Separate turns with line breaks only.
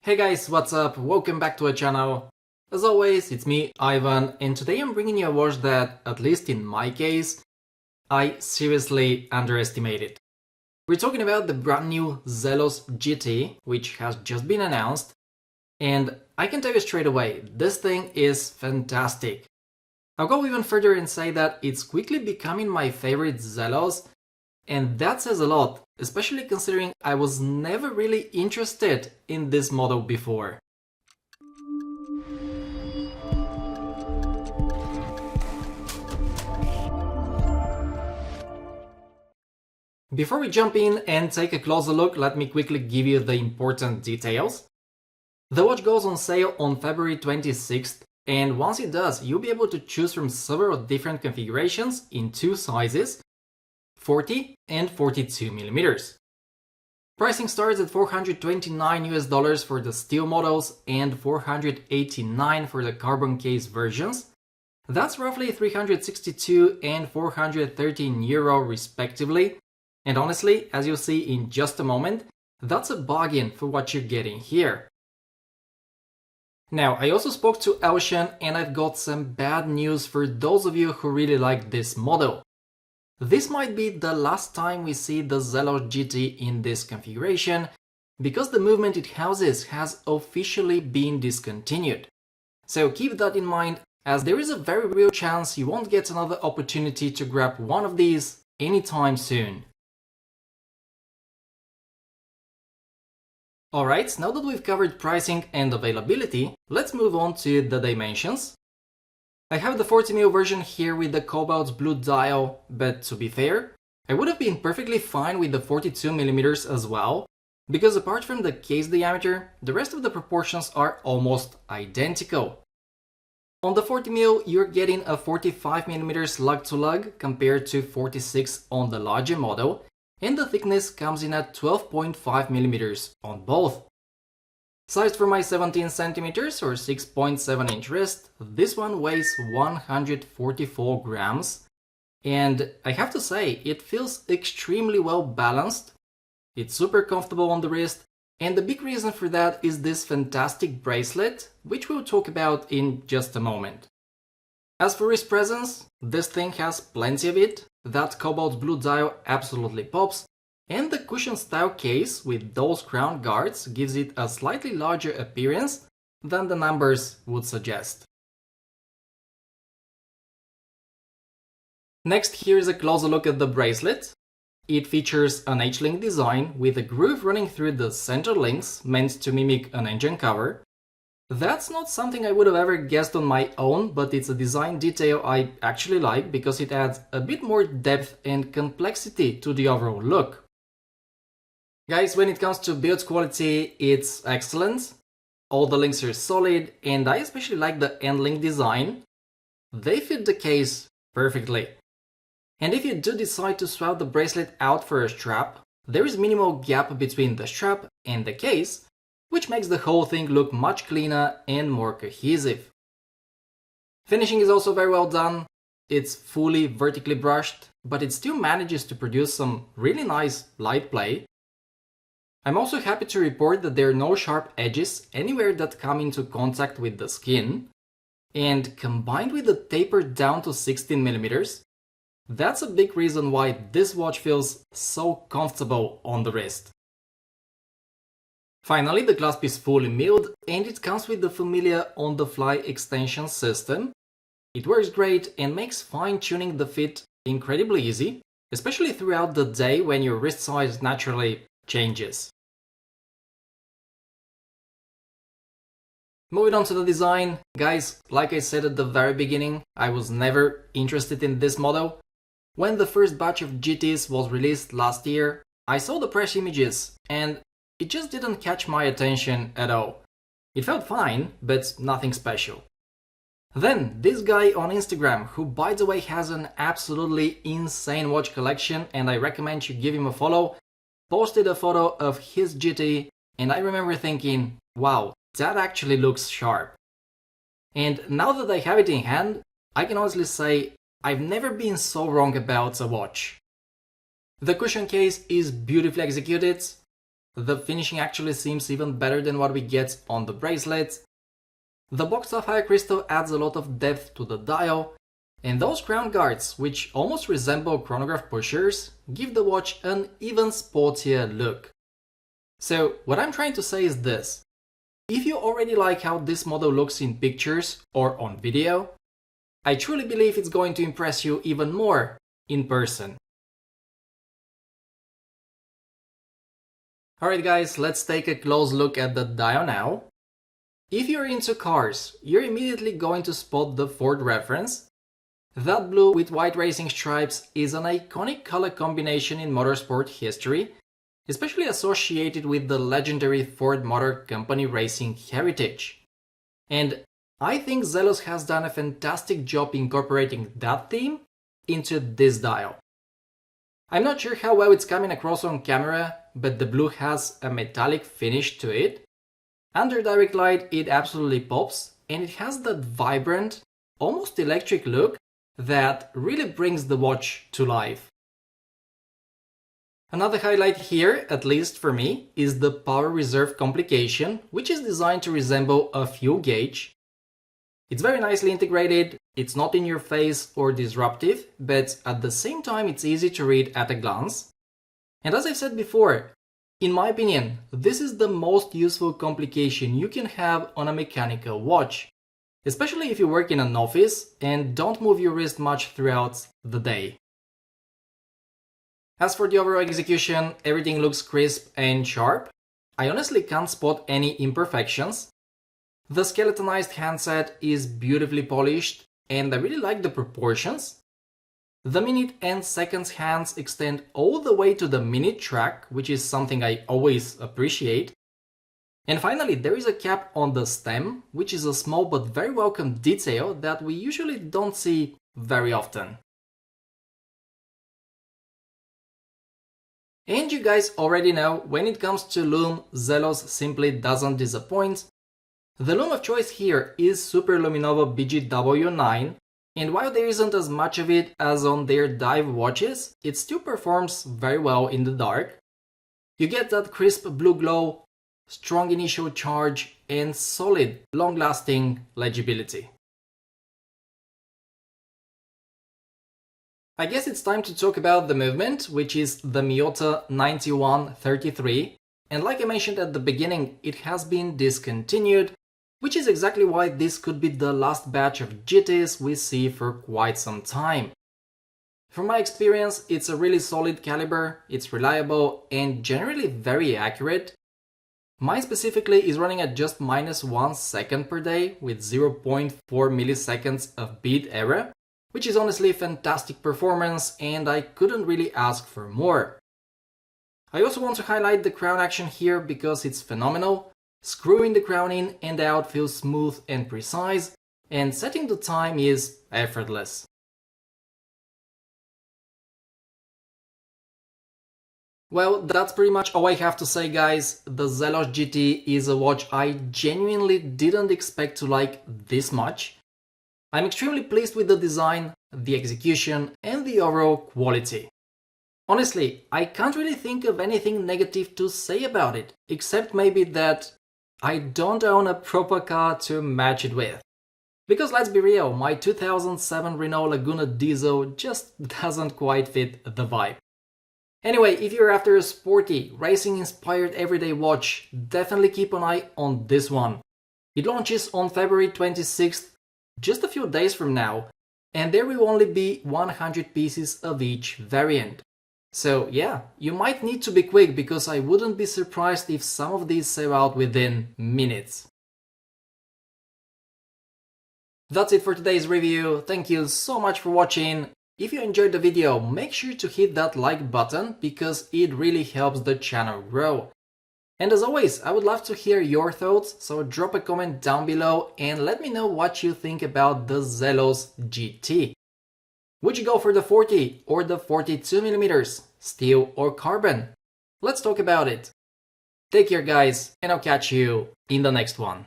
Hey guys, what's up? Welcome back to our channel. As always, it's me, Ivan, and today I'm bringing you a watch that, at least in my case, I seriously underestimated. We're talking about the brand new Zelos GT, which has just been announced, and I can tell you straight away, this thing is fantastic. I'll go even further and say that it's quickly becoming my favorite Zelos, and that says a lot, especially considering I was never really interested in this model before. Before we jump in and take a closer look, let me quickly give you the important details. The watch goes on sale on February 26th, and once it does, you'll be able to choose from several different configurations in two sizes, 40 and 42 millimeters. Pricing starts at $429 for the steel models and $489 for the carbon case versions. That's roughly 362 and 413 euro respectively. And honestly, as you'll see in just a moment, that's a bargain for what you're getting here. Now, I also spoke to Ocean and I've got some bad news for those of you who really like this model. This might be the last time we see the Zelos GT in this configuration, because the movement it houses has officially been discontinued. So keep that in mind, as there is a very real chance you won't get another opportunity to grab one of these anytime soon. Alright, now that we've covered pricing and availability, let's move on to the dimensions. I have the 40mm version here with the cobalt blue dial, but to be fair, I would have been perfectly fine with the 42mm as well, because apart from the case diameter, the rest of the proportions are almost identical. On the 40mm, you're getting a 45mm lug-to-lug compared to 46 on the larger model, and the thickness comes in at 12.5mm on both. Sized for my 17cm or 6.7 inch wrist, this one weighs 144 grams, and I have to say, it feels extremely well balanced, it's super comfortable on the wrist, and the big reason for that is this fantastic bracelet, which we'll talk about in just a moment. As for wrist presence, this thing has plenty of it, that cobalt blue dial absolutely pops, and the cushion style case with those crown guards gives it a slightly larger appearance than the numbers would suggest. Next, here's a closer look at the bracelet. It features an H-link design with a groove running through the center links meant to mimic an engine cover. That's not something I would have ever guessed on my own, but it's a design detail I actually like because it adds a bit more depth and complexity to the overall look. Guys, when it comes to build quality, it's excellent. All the links are solid, and I especially like the end link design. They fit the case perfectly. And if you do decide to swap the bracelet out for a strap, there is minimal gap between the strap and the case, which makes the whole thing look much cleaner and more cohesive. Finishing is also very well done. It's fully vertically brushed, but it still manages to produce some really nice light play. I'm also happy to report that there are no sharp edges anywhere that come into contact with the skin, and combined with the taper down to 16mm, that's a big reason why this watch feels so comfortable on the wrist. Finally, the clasp is fully milled and it comes with the familiar on-the-fly extension system. It works great and makes fine-tuning the fit incredibly easy, especially throughout the day when your wrist size naturally changes. Moving on to the design, guys, like I said at the very beginning, I was never interested in this model. When the first batch of GTs was released last year, I saw the press images and it just didn't catch my attention at all. It felt fine, but nothing special. Then this guy on Instagram, who by the way has an absolutely insane watch collection and I recommend you give him a follow, posted a photo of his GT and I remember thinking, wow, that actually looks sharp. And now that I have it in hand, I can honestly say I've never been so wrong about a watch. The cushion case is beautifully executed. The finishing actually seems even better than what we get on the bracelet. The box sapphire crystal adds a lot of depth to the dial, and those crown guards, which almost resemble chronograph pushers, give the watch an even sportier look. So what I'm trying to say is this: if you already like how this model looks in pictures or on video, I truly believe it's going to impress you even more in person. Alright guys, let's take a close look at the dial now. If you're into cars, you're immediately going to spot the Ford reference. That blue with white racing stripes is an iconic color combination in motorsport history, especially associated with the legendary Ford Motor Company racing heritage. And I think Zelos has done a fantastic job incorporating that theme into this dial. I'm not sure how well it's coming across on camera, but the blue has a metallic finish to it. Under direct light it absolutely pops, and it has that vibrant, almost electric look that really brings the watch to life. Another highlight here, at least for me, is the power reserve complication, which is designed to resemble a fuel gauge. It's very nicely integrated, it's not in your face or disruptive, but at the same time it's easy to read at a glance. And as I've said before, in my opinion, this is the most useful complication you can have on a mechanical watch, especially if you work in an office and don't move your wrist much throughout the day. As for the overall execution, everything looks crisp and sharp. I honestly can't spot any imperfections. The skeletonized handset is beautifully polished, and I really like the proportions. The minute and seconds hands extend all the way to the minute track, which is something I always appreciate. And finally, there is a cap on the stem, which is a small but very welcome detail that we usually don't see very often. And you guys already know, when it comes to Lume, Zelos simply doesn't disappoint. The Lume of choice here is Super Luminova BGW9, and while there isn't as much of it as on their dive watches, it still performs very well in the dark. You get that crisp blue glow, strong initial charge, and solid, long-lasting legibility. I guess it's time to talk about the movement, which is the Miyota 9133, and like I mentioned at the beginning, it has been discontinued, which is exactly why this could be the last batch of GTs we see for quite some time. From my experience, it's a really solid caliber, it's reliable and generally very accurate. Mine specifically is running at just -1 second per day with 0.4 milliseconds of beat error, which is honestly fantastic performance, and I couldn't really ask for more. I also want to highlight the crown action here because it's phenomenal. Screwing the crown in and out feels smooth and precise, and setting the time is effortless. Well, that's pretty much all I have to say, guys. The Zelos GT is a watch I genuinely didn't expect to like this much. I'm extremely pleased with the design, the execution, and the overall quality. Honestly, I can't really think of anything negative to say about it, except maybe that I don't own a proper car to match it with. Because let's be real, my 2007 Renault Laguna diesel just doesn't quite fit the vibe. Anyway, if you're after a sporty, racing-inspired everyday watch, definitely keep an eye on this one. It launches on February 26th, just a few days from now, and there will only be 100 pieces of each variant. So yeah, you might need to be quick because I wouldn't be surprised if some of these sell out within minutes. That's it for today's review. Thank you so much for watching. If you enjoyed the video, make sure to hit that like button because it really helps the channel grow. And as always, I would love to hear your thoughts, so drop a comment down below and let me know what you think about the Zelos GT. Would you go for the 40 or the 42mm, steel or carbon? Let's talk about it. Take care guys, and I'll catch you in the next one.